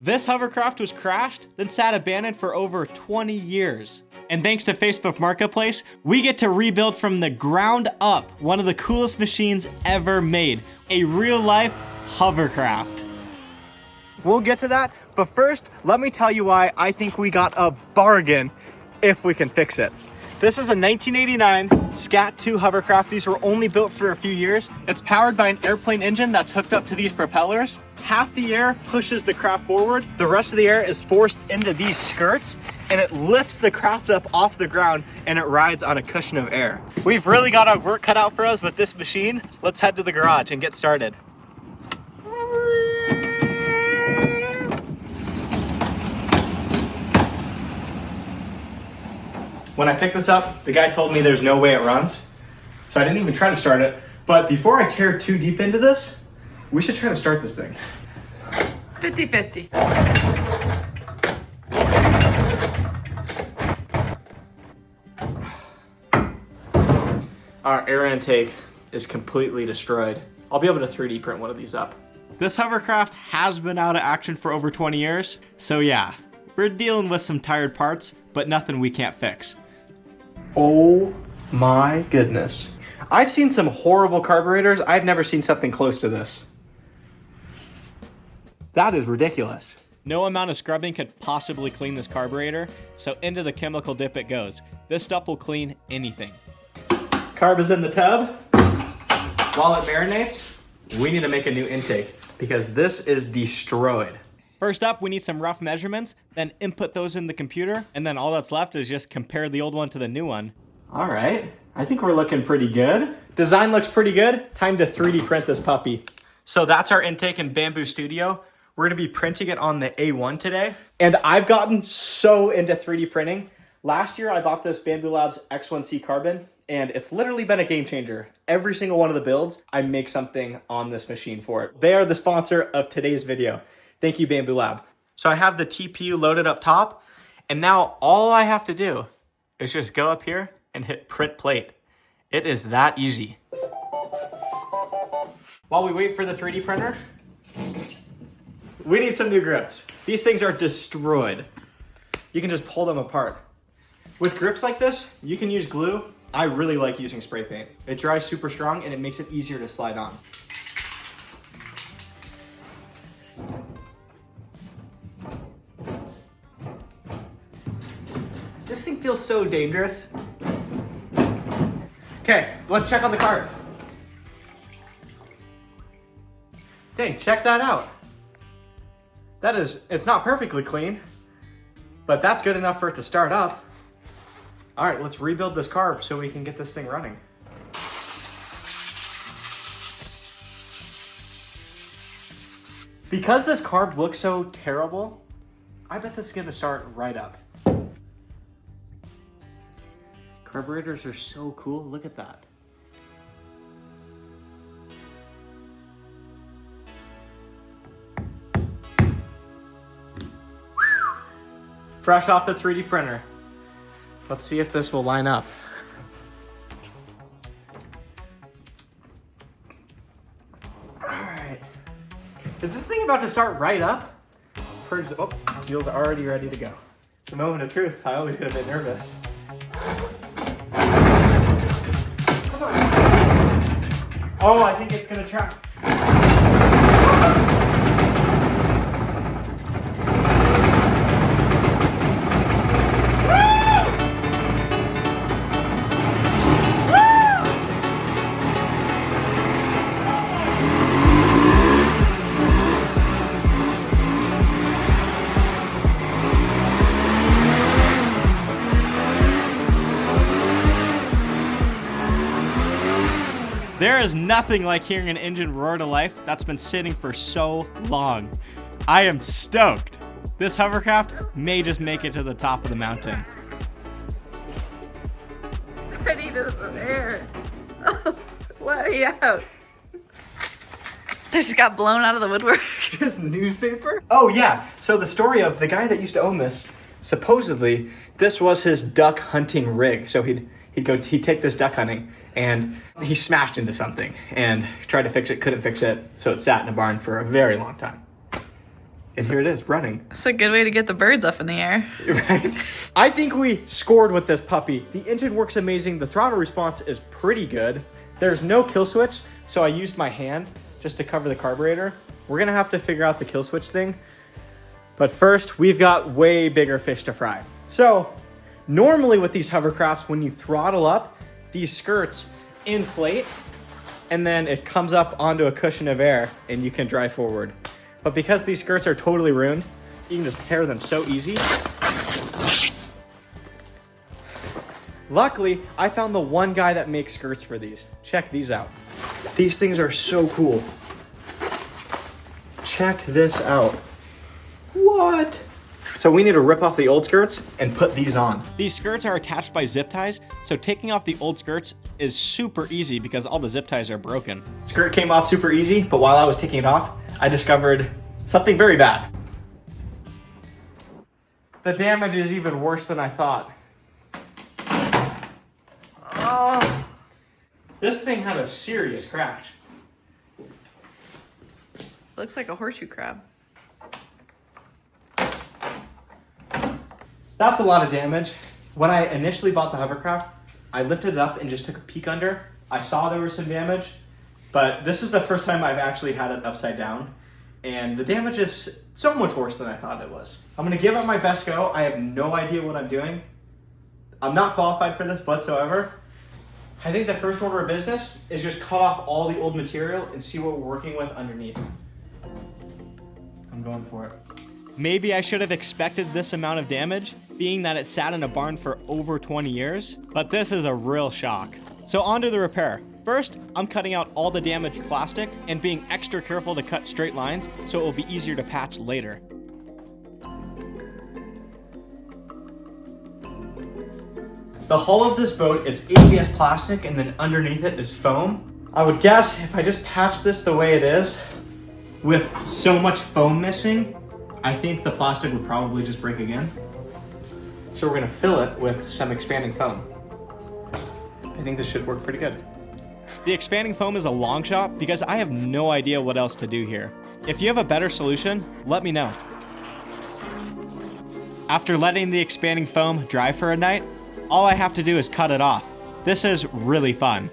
This hovercraft was crashed, then sat abandoned for over 20 years. And thanks to Facebook Marketplace, we get to rebuild from the ground up one of the coolest machines ever made, a real-life hovercraft. We'll get to that, but first, let me tell you why I think we got a bargain if we can fix it. This is a 1989 Scat 2 hovercraft. These were only built for a few years. It's powered by an airplane engine that's hooked up to these propellers. Half the air pushes the craft forward. The rest of the air is forced into these skirts, and it lifts the craft up off the ground, and it rides on a cushion of air. We've really got our work cut out for us with this machine. Let's head to the garage and get started. When I picked this up, the guy told me there's no way it runs, so I didn't even try to start it. But before I tear too deep into this, we should try to start this thing. 50-50. Our air intake is completely destroyed. I'll be able to 3D print one of these up. This hovercraft has been out of action for over 20 years, so yeah, we're dealing with some tired parts, but nothing we can't fix. Oh my goodness. I've seen some horrible carburetors. I've never seen something close to this. That is ridiculous. No amount of scrubbing could possibly clean this carburetor, so into the chemical dip it goes. This stuff will clean anything. Carb is in the tub. While it marinates, we need to make a new intake because this is destroyed. First up, we need some rough measurements, then input those in the computer, and then all that's left is just compare the old one to the new one. All right, I think we're looking pretty good. Design looks pretty good. Time to 3D print this puppy. So that's our intake in Bamboo Studio. We're gonna be printing it on the A1 today. And I've gotten so into 3D printing. Last year, I bought this Bamboo Labs X1C Carbon, and it's literally been a game changer. Every single one of the builds, I make something on this machine for it. They are the sponsor of today's video. Thank you, Bamboo Lab. So I have the TPU loaded up top, and now all I have to do is just go up here and hit print plate. It is that easy. While we wait for the 3D printer, we need some new grips. These things are destroyed. You can just pull them apart. With grips like this, you can use glue. I really like using spray paint. It dries super strong and it makes it easier to slide on. This thing feels so dangerous. Okay, let's check on the cart. Dang, check that out. It's not perfectly clean, but that's good enough for it to start up. All right, let's rebuild this carb so we can get this thing running. Because this carb looks so terrible, I bet this is gonna start right up. Carburetors are so cool, look at that. Fresh off the 3D printer. Let's see if this will line up. All right. Is this thing about to start right up? Let's purge the, oh, wheels are already ready to go. The moment of truth, I always get a bit nervous. Come on. Oh, I think it's gonna try. There is nothing like hearing an engine roar to life that's been sitting for so long. I am stoked. This hovercraft may just make it to the top of the mountain. I need some air. Oh, let me out. They just got blown out of the woodwork. Just newspaper? Oh yeah, so the story of the guy that used to own this, supposedly this was his duck hunting rig. So he'd take this duck hunting and he smashed into something and tried to fix it, couldn't fix it, so it sat in a barn for a very long time. And here it is, running. It's a good way to get the birds up in the air. Right? I think we scored with this puppy. The engine works amazing. The throttle response is pretty good. There's no kill switch, so I used my hand just to cover the carburetor. We're gonna have to figure out the kill switch thing. But first, we've got way bigger fish to fry. So, normally with these hovercrafts, when you throttle up, these skirts inflate, and then it comes up onto a cushion of air, and you can drive forward. But because these skirts are totally ruined, you can just tear them so easy. Luckily, I found the one guy that makes skirts for these. Check these out. These things are so cool. Check this out. What? So we need to rip off the old skirts and put these on. These skirts are attached by zip ties, so taking off the old skirts is super easy because all the zip ties are broken. Skirt came off super easy, but while I was taking it off, I discovered something very bad. The damage is even worse than I thought. Oh. This thing had a serious crash. Looks like a horseshoe crab. That's a lot of damage. When I initially bought the hovercraft, I lifted it up and just took a peek under. I saw there was some damage, but this is the first time I've actually had it upside down, and the damage is so much worse than I thought it was. I'm gonna give it my best go. I have no idea what I'm doing. I'm not qualified for this whatsoever. I think the first order of business is just cut off all the old material and see what we're working with underneath. I'm going for it. Maybe I should have expected this amount of damage, being that it sat in a barn for over 20 years, but this is a real shock. So on to the repair. First, I'm cutting out all the damaged plastic and being extra careful to cut straight lines so it will be easier to patch later. The hull of this boat, it's ABS plastic and then underneath it is foam. I would guess if I just patch this the way it is, with so much foam missing, I think the plastic would probably just break again. So we're gonna fill it with some expanding foam. I think this should work pretty good. The expanding foam is a long shot because I have no idea what else to do here. If you have a better solution, let me know. After letting the expanding foam dry for a night, all I have to do is cut it off. This is really fun.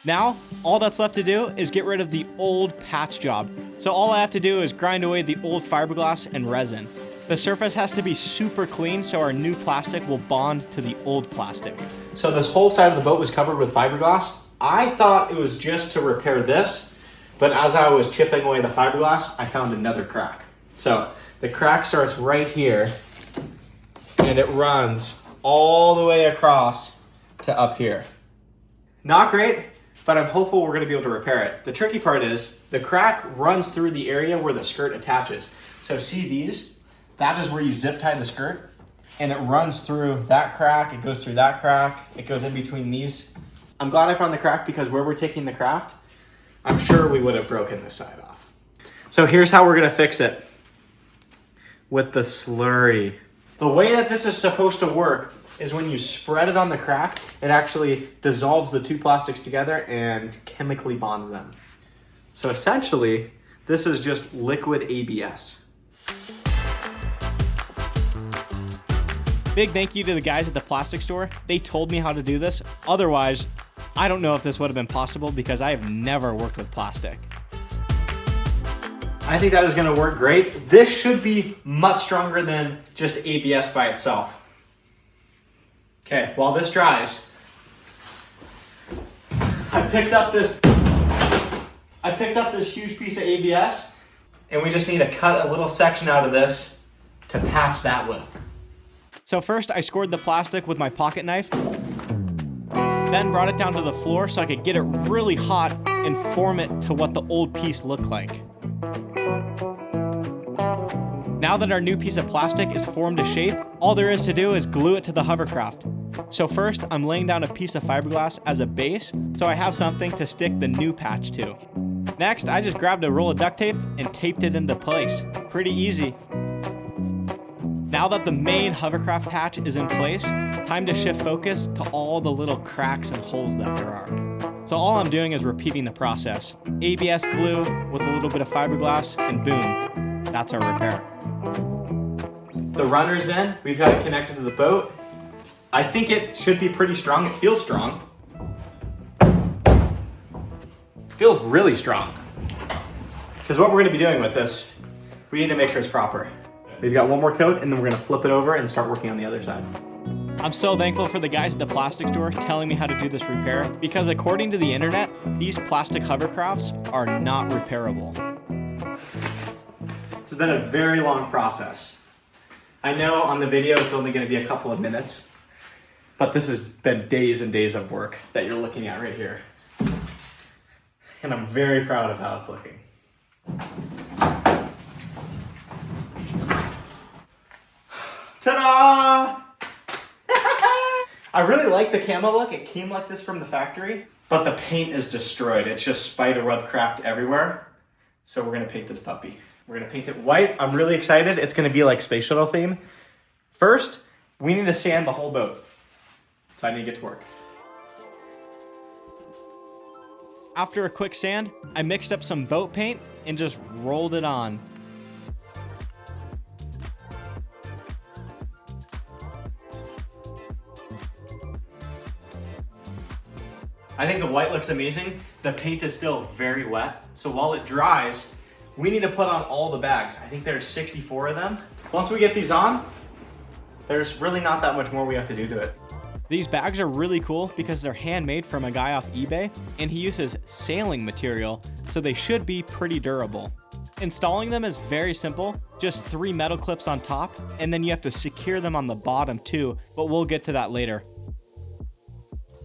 Now, all that's left to do is get rid of the old patch job. So all I have to do is grind away the old fiberglass and resin. The surface has to be super clean so our new plastic will bond to the old plastic. So this whole side of the boat was covered with fiberglass. I thought it was just to repair this, but as I was chipping away the fiberglass, I found another crack. So the crack starts right here and it runs all the way across to up here. Not great, but I'm hopeful we're gonna be able to repair it. The tricky part is the crack runs through the area where the skirt attaches. So see these? That is where you zip tie the skirt and it runs through that crack, it goes through that crack, it goes in between these. I'm glad I found the crack because where we're taking the craft, I'm sure we would have broken this side off. So here's how we're gonna fix it. With the slurry. The way that this is supposed to work is when you spread it on the crack, it actually dissolves the two plastics together and chemically bonds them. So essentially, this is just liquid ABS. Big thank you to the guys at the plastic store. They told me how to do this. Otherwise, I don't know if this would have been possible because I have never worked with plastic. I think that is gonna work great. This should be much stronger than just ABS by itself. Okay, while this dries, I picked up this huge piece of ABS and we just need to cut a little section out of this to patch that with. So first I scored the plastic with my pocket knife, then brought it down to the floor so I could get it really hot and form it to what the old piece looked like. Now that our new piece of plastic is formed to shape, all there is to do is glue it to the hovercraft. So first, I'm laying down a piece of fiberglass as a base, so I have something to stick the new patch to. Next, I just grabbed a roll of duct tape and taped it into place. Pretty easy. Now that the main hovercraft patch is in place, time to shift focus to all the little cracks and holes that there are. So So all I'm doing is repeating the process. ABS glue with a little bit of fiberglass, and boom, that's our repair. The runner's in, we've got it connected to the boat. I think it should be pretty strong. It feels strong. It feels really strong. Because what we're gonna be doing with this, we need to make sure it's proper. We've got one more coat, and then we're gonna flip it over and start working on the other side. I'm so thankful for the guys at the plastic store telling me how to do this repair, because according to the internet, these plastic hovercrafts are not repairable. It's been a very long process. I know on the video it's only gonna be a couple of minutes, but this has been days and days of work that you're looking at right here. And I'm very proud of how it's looking. Ta-da! I really like the camo look. It came like this from the factory, but the paint is destroyed. It's just spider web cracked everywhere. So we're gonna paint this puppy. We're gonna paint it white. I'm really excited. It's gonna be like Space Shuttle theme. First, we need to sand the whole boat. So I need to get to work. After a quick sand, I mixed up some boat paint and just rolled it on. I think the white looks amazing. The paint is still very wet. So while it dries, we need to put on all the bags. I think there's 64 of them. Once we get these on, there's really not that much more we have to do to it. These bags are really cool because they're handmade from a guy off eBay, and he uses sailing material, so they should be pretty durable. Installing them is very simple, just 3 metal clips on top, and then you have to secure them on the bottom too, but we'll get to that later.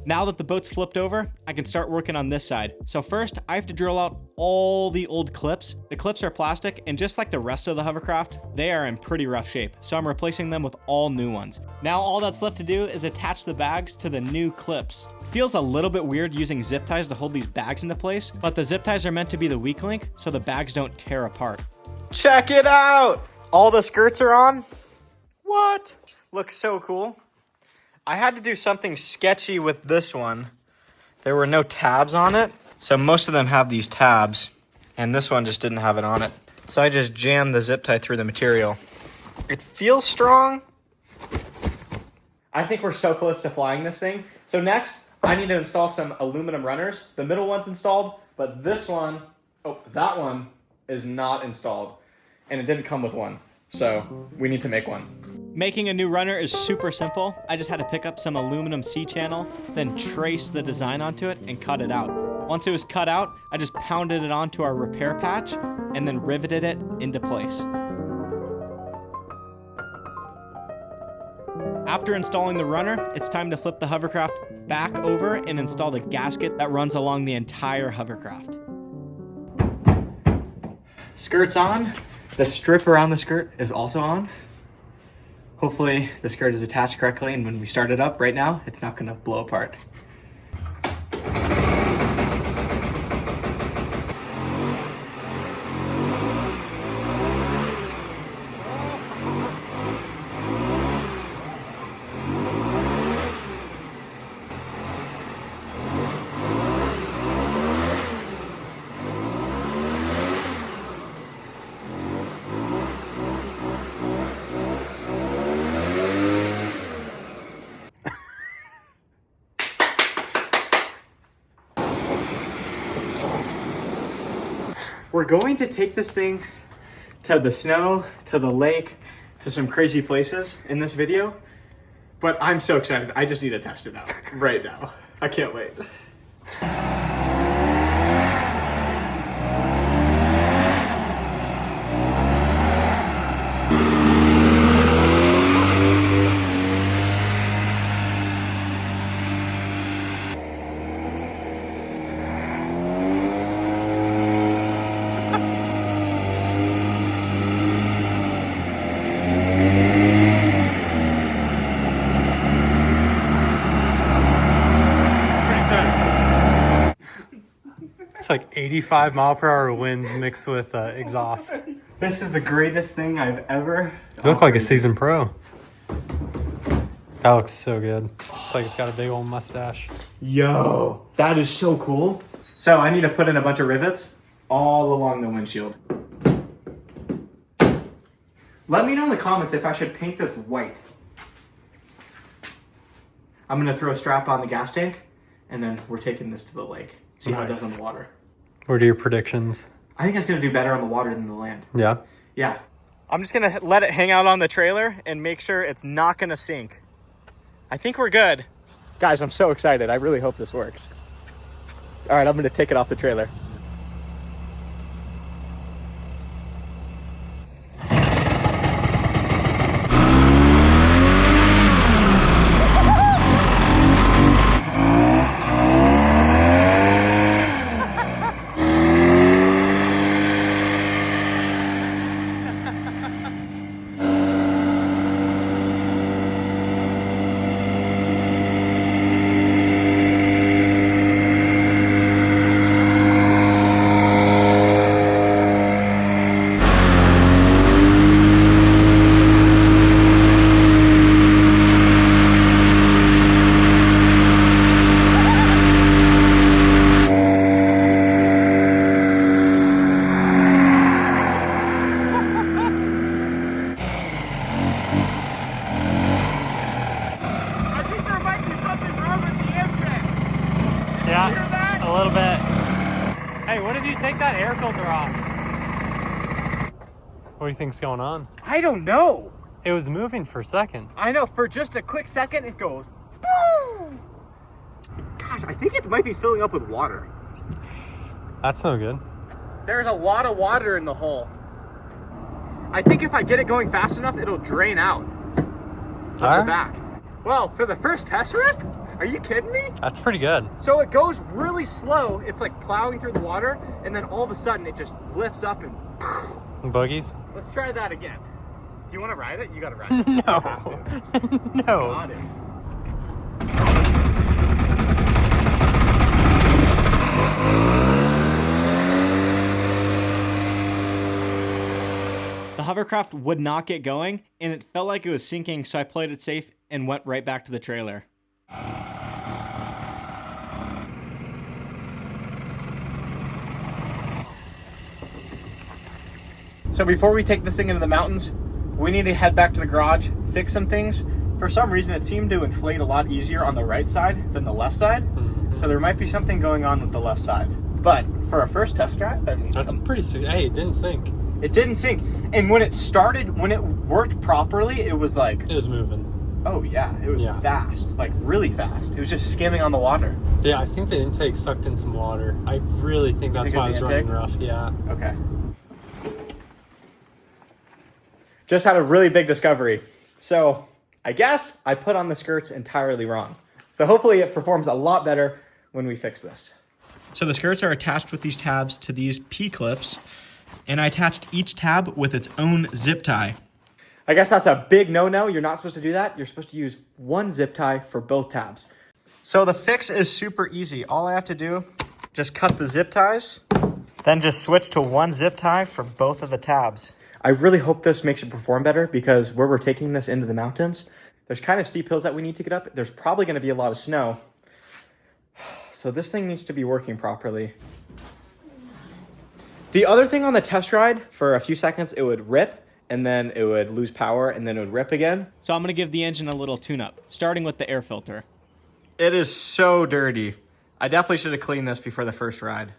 Now that the boat's flipped over, I can start working on this side. So first, I have to drill out all the old clips. The clips are plastic, and just like the rest of the hovercraft, they are in pretty rough shape. So I'm replacing them with all new ones. Now all that's left to do is attach the bags to the new clips. It feels a little bit weird using zip ties to hold these bags into place, but the zip ties are meant to be the weak link so the bags don't tear apart. Check it out! All the skirts are on. What? Looks so cool. I had to do something sketchy with this one. There were no tabs on it. So most of them have these tabs, and this one just didn't have it on it. So I just jammed the zip tie through the material. It feels strong. I think we're so close to flying this thing. So next, I need to install some aluminum runners. The middle one's installed, but this one, that one is not installed, and it didn't come with one. So we need to make one. Making a new runner is super simple. I just had to pick up some aluminum C-channel, then trace the design onto it and cut it out. Once it was cut out, I just pounded it onto our repair patch and then riveted it into place. After installing the runner, it's time to flip the hovercraft back over and install the gasket that runs along the entire hovercraft. Skirt's on. The strip around the skirt is also on. Hopefully the skirt is attached correctly, and when we start it up right now, it's not gonna blow apart. We're going to take this thing to the snow, to the lake, to some crazy places in this video, but I'm so excited. I just need to test it out right now. I can't wait. It's like 85-mile-per-hour winds mixed with exhaust. This is the greatest thing I've ever. You look like a seasoned pro. That looks so good. It's like it's got a big old mustache. Yo, that is so cool. So I need to put in a bunch of rivets all along the windshield. Let me know in the comments if I should paint this white. I'm gonna throw a strap on the gas tank, and then we're taking this to the lake. See how it does on the water. What are your predictions? I think it's gonna do better on the water than the land. Yeah? Yeah. I'm just gonna let it hang out on the trailer and make sure it's not gonna sink. I think we're good. Guys, I'm so excited. I really hope this works. All right, I'm gonna take it off the trailer. Yeah, a little bit. Hey, what if you take that air filter off? What do you think's going on? I don't know. It was moving for a second. I know, for just a quick second, it goes, boom. Gosh, I think it might be filling up with water. That's no good. There's a lot of water in the hole. I think if I get it going fast enough, it'll drain out of the back. Well, for the first test run, are you kidding me? That's pretty good. So it goes really slow. It's like plowing through the water, and then all of a sudden it just lifts up and Boogies? let's try that again. Do you want to ride it? You got to ride it. No. No. Got it. The hovercraft would not get going, and it felt like it was sinking, so I played it safe and went right back to the trailer. So before we take this thing into the mountains, we need to head back to the garage, fix some things. For some reason, it seemed to inflate a lot easier on the right side than the left side. So there might be something going on with the left side. But for our first test drive, I mean, That's pretty hey, it didn't sink. it didn't sink. And when it started, when it worked properly, it was like, It was moving. oh yeah, it was fast, like really fast. It was just skimming on the water. Yeah, I think the intake sucked in some water. I really think that's why it's running rough. Yeah. Okay. Just had a really big discovery. So I guess I put on the skirts entirely wrong. So hopefully it performs a lot better when we fix this. So the skirts are attached with these tabs to these P-clips, and I attached each tab with its own zip tie. I guess that's a big no-no. You're not supposed to do that. You're supposed to use one zip tie for both tabs. So the fix is super easy. All I have to do, just cut the zip ties, then just switch to one zip tie for both of the tabs. I really hope this makes it perform better, because where we're taking this into the mountains, there's kind of steep hills that we need to get up. There's probably going to be a lot of snow. So this thing needs to be working properly. The other thing on the test ride, for a few seconds, it would rip, and then it would lose power, and then it would rip again. So I'm going to give the engine a little tune-up, starting with the air filter. It is so dirty. I definitely should have cleaned this before the first ride.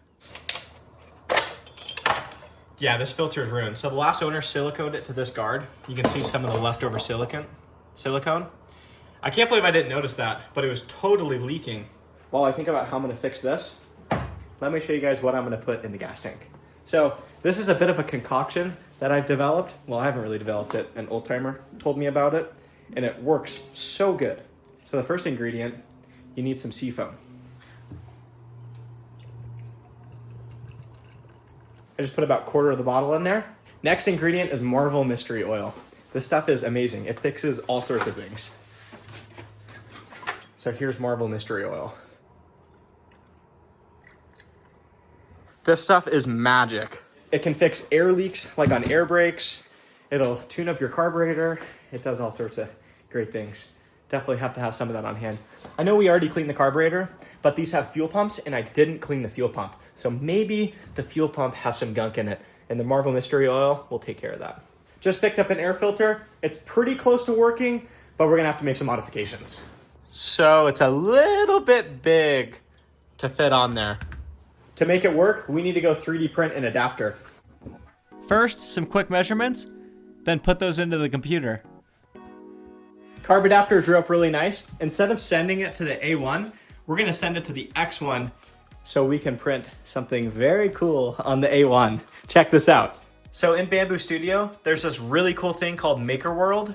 Yeah, this filter is ruined. So the last owner siliconed it to this guard. You can see some of the leftover silicone. I can't believe I didn't notice that, but it was totally leaking. While I think about how I'm going to fix this, let me show you guys what I'm going to put in the gas tank. So this is a bit of a concoction that I've developed. Well, I haven't really developed it. An old timer told me about it, and it works so good. So the first ingredient, you need some seafoam. I just put about a quarter of the bottle in there. Next ingredient is Marvel Mystery Oil. This stuff is amazing. It fixes all sorts of things. So here's Marvel Mystery Oil. This stuff is magic. It can fix air leaks, like on air brakes. It'll tune up your carburetor. It does all sorts of great things. Definitely have to have some of that on hand. I know we already cleaned the carburetor, but these have fuel pumps, and I didn't clean the fuel pump. So maybe the fuel pump has some gunk in it, and the Marvel Mystery Oil will take care of that. Just picked up an air filter. It's pretty close to working, but we're gonna have to make some modifications. So it's a little bit big to fit on there. To make it work, we need to go 3D print an adapter. First, some quick measurements, then put those into the computer. Carb adapter drew up really nice. Instead of sending it to the A1, we're gonna send it to the X1 so we can print something very cool on the A1. Check this out. So in Bamboo Studio, there's this really cool thing called Maker World,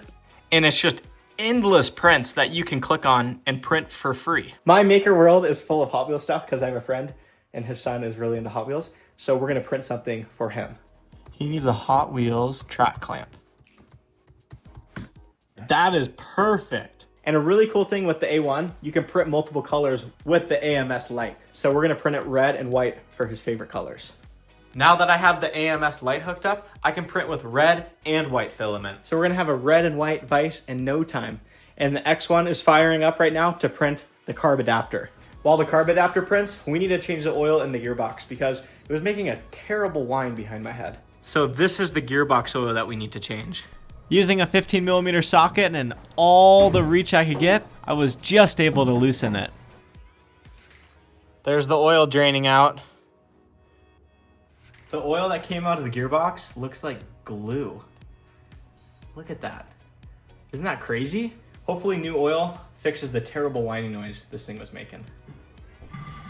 and it's just endless prints that you can click on and print for free. My Maker World is full of Hot Wheels stuff because I have a friend and his son is really into Hot Wheels. So we're gonna print something for him. He needs a Hot Wheels track clamp. That is perfect. And a really cool thing with the A1, you can print multiple colors with the AMS light. So we're gonna print it red and white for his favorite colors. Now that I have the AMS light hooked up, I can print with red and white filament. So we're gonna have a red and white vise in no time. And the X1 is firing up right now to print the carb adapter. While the carb adapter prints, we need to change the oil in the gearbox because it was making a terrible whine behind my head. So this is the gearbox oil that we need to change. Using a 15mm socket and all the reach I could get, I was just able to loosen it. There's the oil draining out. The oil that came out of the gearbox looks like glue. Look at that. Isn't that crazy? Hopefully new oil fixes the terrible whining noise this thing was making.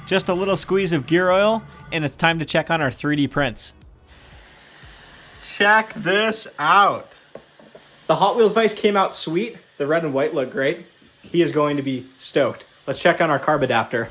Just a little squeeze of gear oil, and it's time to check on our 3D prints. Check this out. The Hot Wheels vise came out sweet. The red and white look great. He is going to be stoked. Let's check on our carb adapter.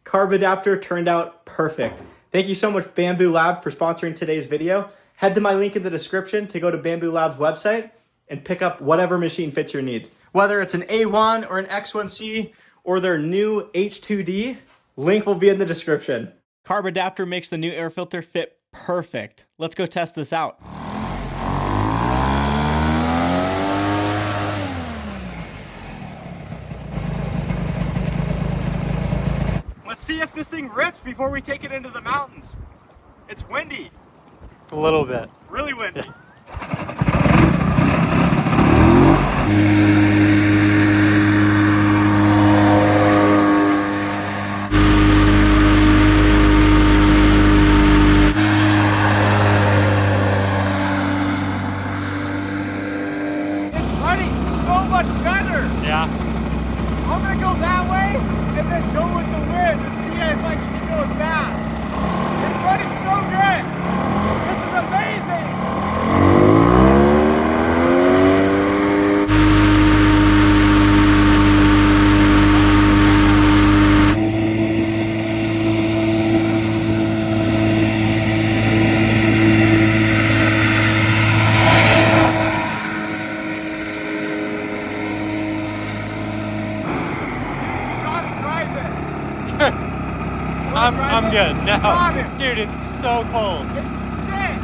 Carb adapter turned out perfect. Thank you so much, Bamboo Lab, for sponsoring today's video. Head to my link in the description to go to Bamboo Lab's website and pick up whatever machine fits your needs. Whether it's an A1 or an X1C or their new H2D, link will be in the description. Carb adapter makes the new air filter fit perfect. Let's go test this out. Let's see if this thing rips before we take it into the mountains. It's windy. A little bit. Really windy. Yeah. I'm gonna go that way and then go with the wind and see if I can get going fast. It's running so good. This is amazing. I'm good. No. Dude, it's so cold. It's sick.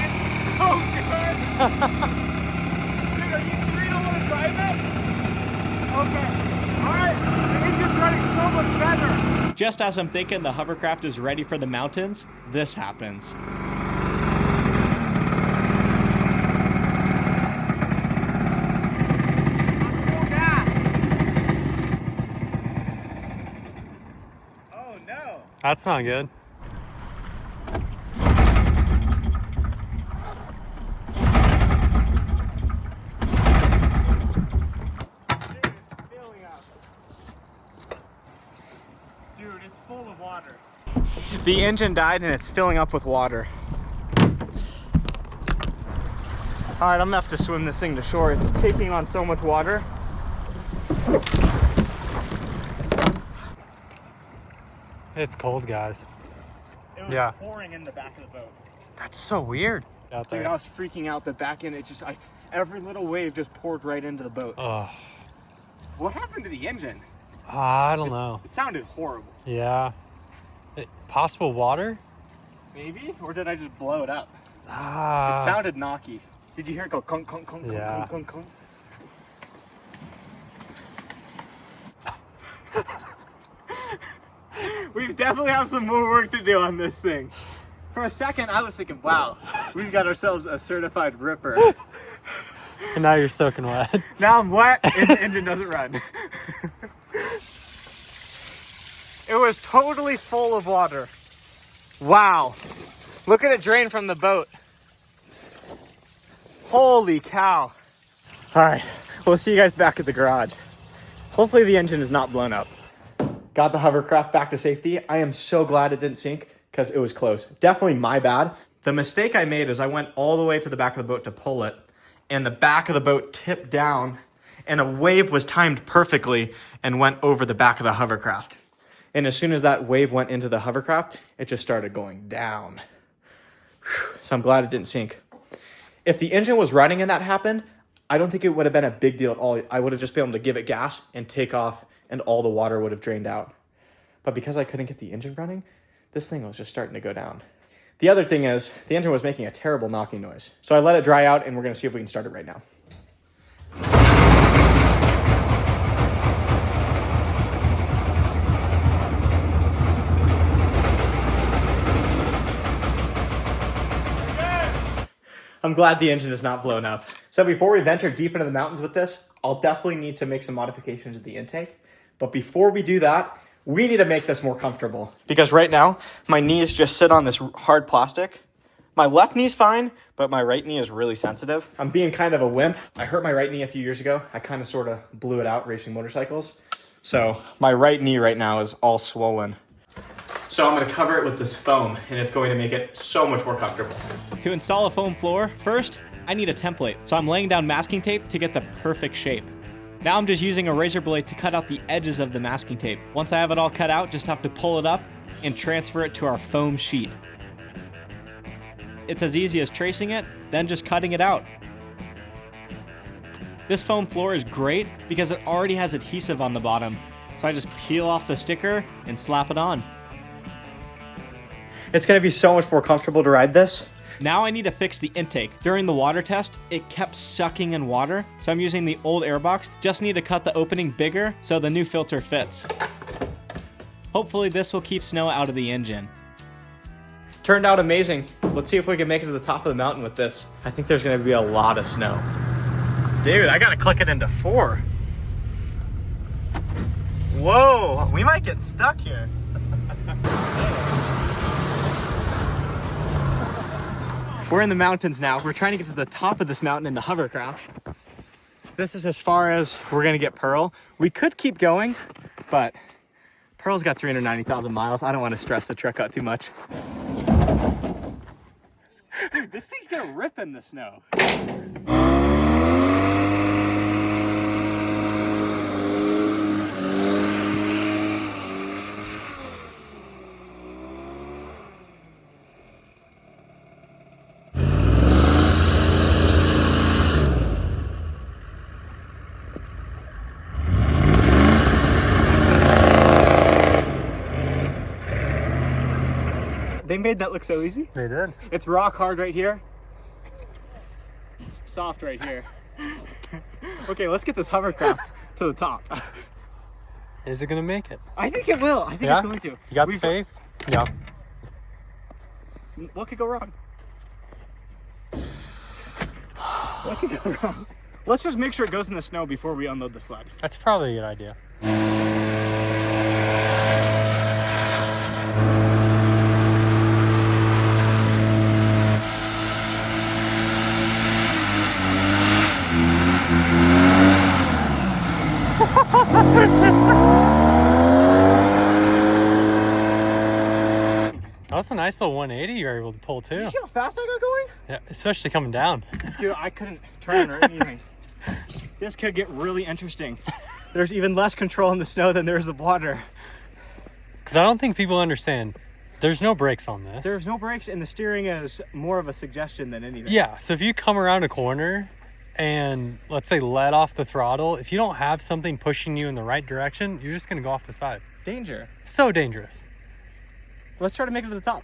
It's so good. Dude, are you sure you don't want to drive it? Okay. Alright. The engine's running so much better. Just as I'm thinking the Hovercraft is ready for the mountains, this happens. That's not good. Dude, it's full of water. The engine died and it's filling up with water. Alright, I'm gonna have to swim this thing to shore. It's taking on so much water. It's cold, guys. It was pouring in the back of the boat. That's so weird. Out there. Dude, I was freaking out. The back end, every little wave just poured right into the boat. Oh. What happened to the engine? I don't know. It sounded horrible. Yeah. Possible water? Maybe? Or did I just blow it up? Ah. It sounded knocky. Did you hear it go conk, conk, conk, Yeah. conk, conk, conk? We definitely have some more work to do on this thing. For a second, I was thinking, wow, we've got ourselves a certified ripper. And now you're soaking wet. Now I'm wet and the engine doesn't run. It was totally full of water. Wow. Look at it drain from the boat. Holy cow. All right, we'll see you guys back at the garage. Hopefully the engine is not blown up. Got the hovercraft back to safety. I am so glad it didn't sink because it was close. Definitely my bad. The mistake I made is I went all the way to the back of the boat to pull it, and the back of the boat tipped down, and a wave was timed perfectly and went over the back of the hovercraft. And as soon as that wave went into the hovercraft, it just started going down. Whew. So I'm glad it didn't sink. If the engine was running and that happened, I don't think it would have been a big deal at all. I would have just been able to give it gas and take off, and all the water would have drained out. But because I couldn't get the engine running, this thing was just starting to go down. The other thing is, the engine was making a terrible knocking noise. So I let it dry out, and we're gonna see if we can start it right now. I'm glad the engine is not blown up. So before we venture deep into the mountains with this, I'll definitely need to make some modifications to the intake. But before we do that, we need to make this more comfortable. Because right now, my knees just sit on this hard plastic. My left knee's fine, but my right knee is really sensitive. I'm being kind of a wimp. I hurt my right knee a few years ago. I kind of sort of blew it out racing motorcycles. So my right knee right now is all swollen. So I'm going to cover it with this foam, and it's going to make it so much more comfortable. To install a foam floor, first, I need a template. So I'm laying down masking tape to get the perfect shape. Now I'm just using a razor blade to cut out the edges of the masking tape. Once I have it all cut out, just have to pull it up and transfer it to our foam sheet. It's as easy as tracing it, then just cutting it out. This foam floor is great because it already has adhesive on the bottom. So I just peel off the sticker and slap it on. It's going to be so much more comfortable to ride this. Now I need to fix the intake. During the water test, it kept sucking in water, so I'm using the old airbox. Just need to cut the opening bigger so the new filter fits. Hopefully this will keep snow out of the engine. Turned out amazing. Let's see if we can make it to the top of the mountain with this. I think there's going to be a lot of snow. Dude, I got to click it into 4. Whoa, we might get stuck here. We're in the mountains now. We're trying to get to the top of this mountain in the hovercraft. This is as far as we're gonna get Pearl. We could keep going, but Pearl's got 390,000 miles. I don't want to stress the trek out too much. Dude, this thing's gonna rip in the snow. They made that look so easy. They did. It's rock hard right here. Soft right here. Okay, let's get this hovercraft to the top. Is it gonna make it? I think it will. I think Yeah? it's going to. You got the faith? Yeah. What could go wrong? What could go wrong? Let's just make sure it goes in the snow before we unload the sled. That's probably a good idea. That was a nice little 180 you were able to pull too. Did you see how fast I got going? Yeah, especially coming down. Dude, I couldn't turn or anything. This could get really interesting. There's even less control in the snow than there is the water. Because I don't think people understand. There's no brakes on this. There's no brakes, and the steering is more of a suggestion than anything. Yeah, so if you come around a corner and let's say let off the throttle, if you don't have something pushing you in the right direction, you're just going to go off the side. Danger. So dangerous. Let's try to make it to the top.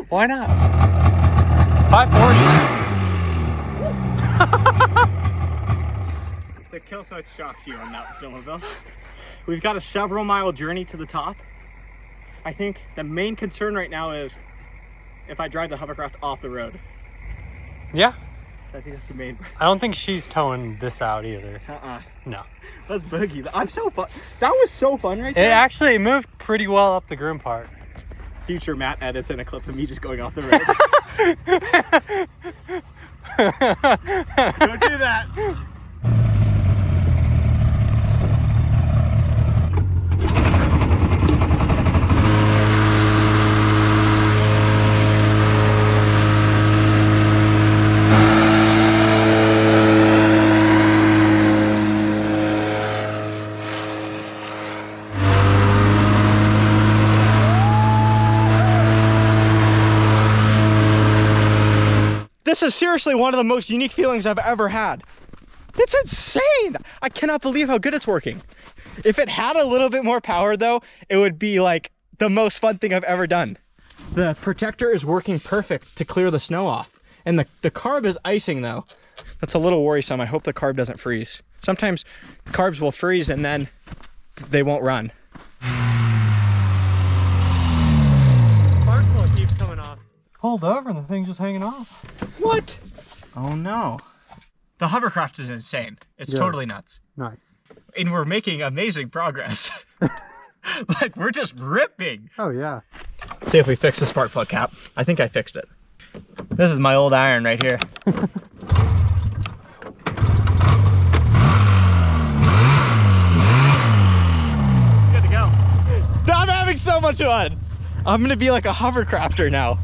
Why not? 540. the kill switch shocks you on that snowmobile. We've got a several mile journey to the top. I think the main concern right now is if I drive the hovercraft off the road. Yeah. I think that's the main. I don't think she's towing this out either. No. Let's boogie. I'm so fun. That was so fun right It there. actually moved pretty well up the groom part. Future Matt edits in a clip of me just going off the road. Don't do that. This is seriously one of the most unique feelings I've ever had. It's insane. I cannot believe how good it's working. If it had a little bit more power though, it would be like the most fun thing I've ever done. The protector is working perfect to clear the snow off. And the carb is icing though. That's a little worrisome. I hope the carb doesn't freeze. Sometimes carbs will freeze and then they won't run. Spark plug keeps coming off. Pulled over and the thing's just hanging off. What? Oh no. The hovercraft is insane. It's totally nuts. Nice. And we're making amazing progress. Like we're just ripping. Oh yeah. See if we fix the spark plug cap. I think I fixed it. This is my old iron right here. Good to go. I'm having so much fun. I'm gonna be like a hovercrafter now.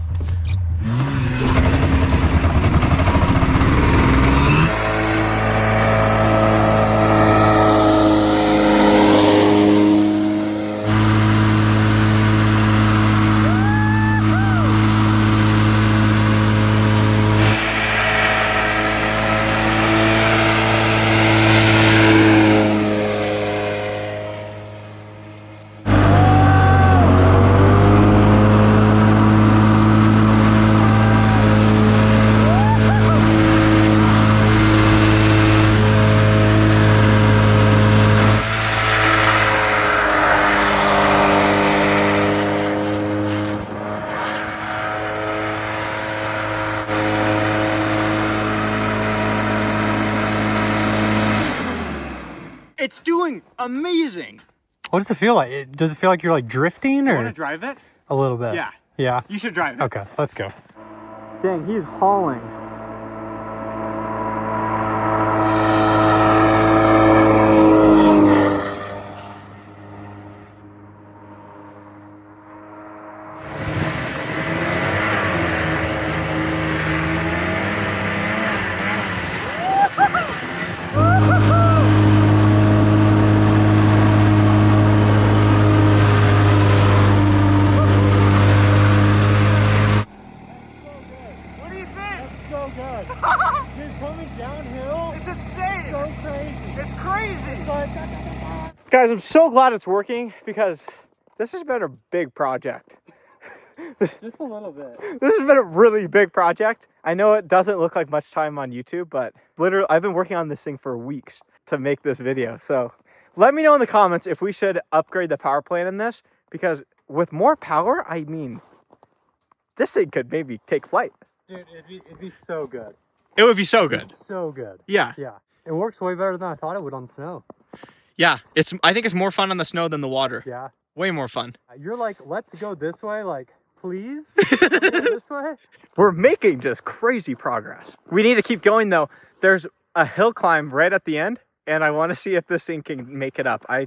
It's doing amazing. What does it feel like? Does it feel like you're like drifting or? You want to drive it? A little bit. Yeah. Yeah. You should drive it. Okay, let's go. Dang, he's hauling. Guys, I'm so glad it's working because this has been a big project. Just a little bit. This has been a really big project. I know it doesn't look like much time on YouTube, but literally I've been working on this thing for weeks to make this video. So let me know in the comments if we should upgrade the power plant in this, because with more power, I mean, this thing could maybe take flight. Dude, it'd be so good. It would be so good. So good. Yeah. Yeah. It works way better than I thought it would on snow. Yeah, I think it's more fun on the snow than the water. Yeah. Way more fun. You're like, let's go this way, like, please? Go this way? We're making just crazy progress. We need to keep going though. There's a hill climb right at the end, and I want to see if this thing can make it up. I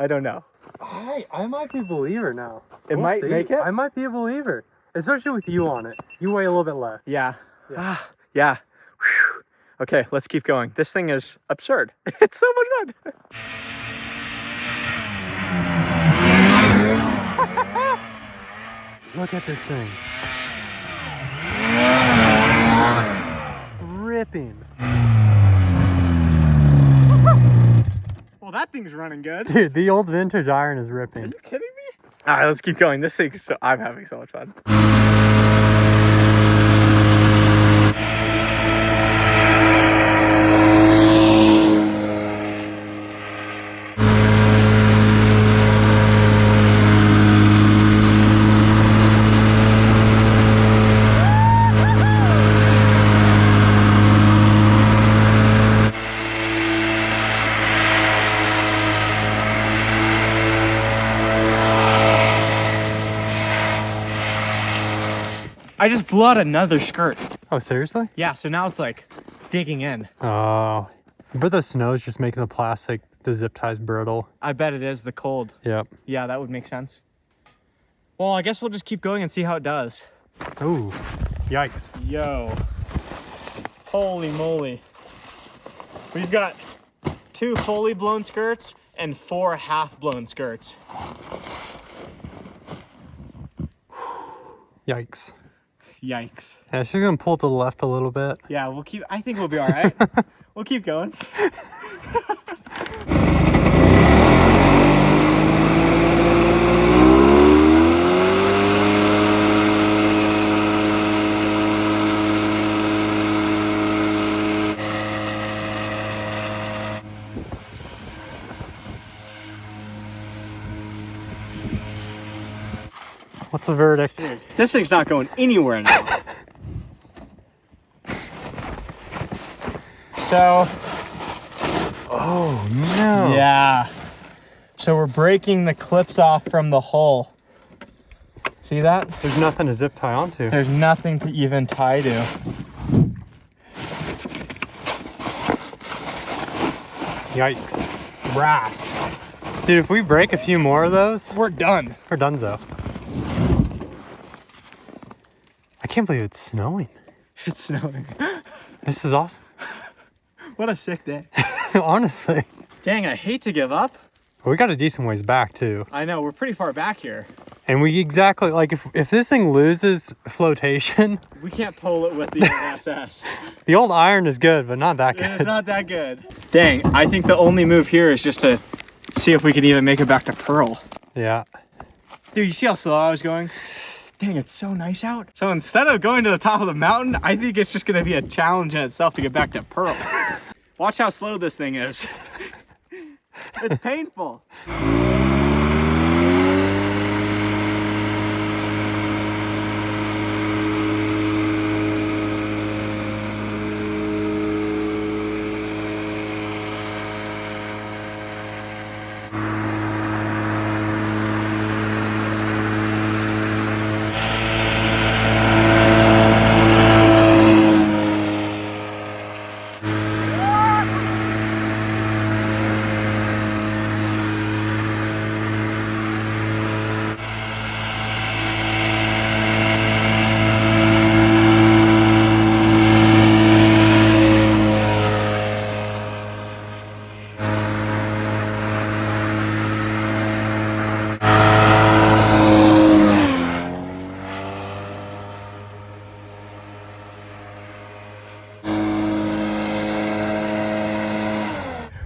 don't know. I might be a believer now. It might make it? I might be a believer. Especially with you on it. You weigh a little bit less. Yeah. Yeah. Yeah. Whew. Okay, let's keep going. This thing is absurd. It's so much fun. Look at this thing. Ripping. Well, that thing's running good. Dude, the old vintage iron is ripping. Are you kidding me? All right, let's keep going. This thing's I'm having so much fun. I just blew out another skirt. Oh, seriously? Yeah, so now it's like digging in. Oh. But the snow's just making the zip ties brittle. I bet it is the cold. Yep. Yeah, that would make sense. Well, I guess we'll just keep going and see how it does. Ooh. Yikes. Yo. Holy moly. We've got 2 fully blown skirts and 4 half blown skirts. Yikes. Yikes. Yeah, she's gonna pull to the left a little bit. Yeah, I think we'll be all right. We'll keep going. What's the verdict? Dude, this thing's not going anywhere now. So, Oh, no. yeah. So we're breaking the clips off from the hull. See that? There's nothing to zip tie onto. There's nothing to even tie to. Yikes. Rats. Dude, if we break a few more of those, We're done. we're donezo. I can't believe it's snowing. It's snowing. This is awesome. What a sick day. Honestly. Dang, I hate to give up. We got a decent ways back too. I know, we're pretty far back here. And we exactly, like if this thing loses flotation, We can't pull it with the SS. the old iron is good, but not that It's good. not that good. Dang, I think the only move here is just to see if we can even make it back to Pearl. Yeah. Dude, you see how slow I was going? Dang, it's so nice out. So instead of going to the top of the mountain, I think it's just gonna be a challenge in itself to get back to Pearl. Watch how slow this thing is. It's painful.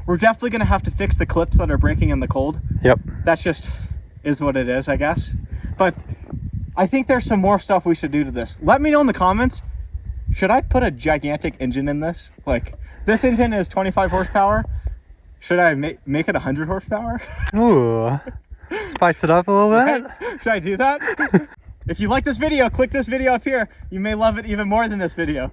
We're definitely gonna have to fix the clips that are breaking in the cold. Yep. That's just is what it is, I guess. But I think there's some more stuff we should do to this. Let me know in the comments, should I put a gigantic engine in this? Like, this engine is 25 horsepower. Should I make it 100 horsepower? Ooh. Spice it up a little bit. Should I do that? If you like this video, click this video up here. You may love it even more than this video.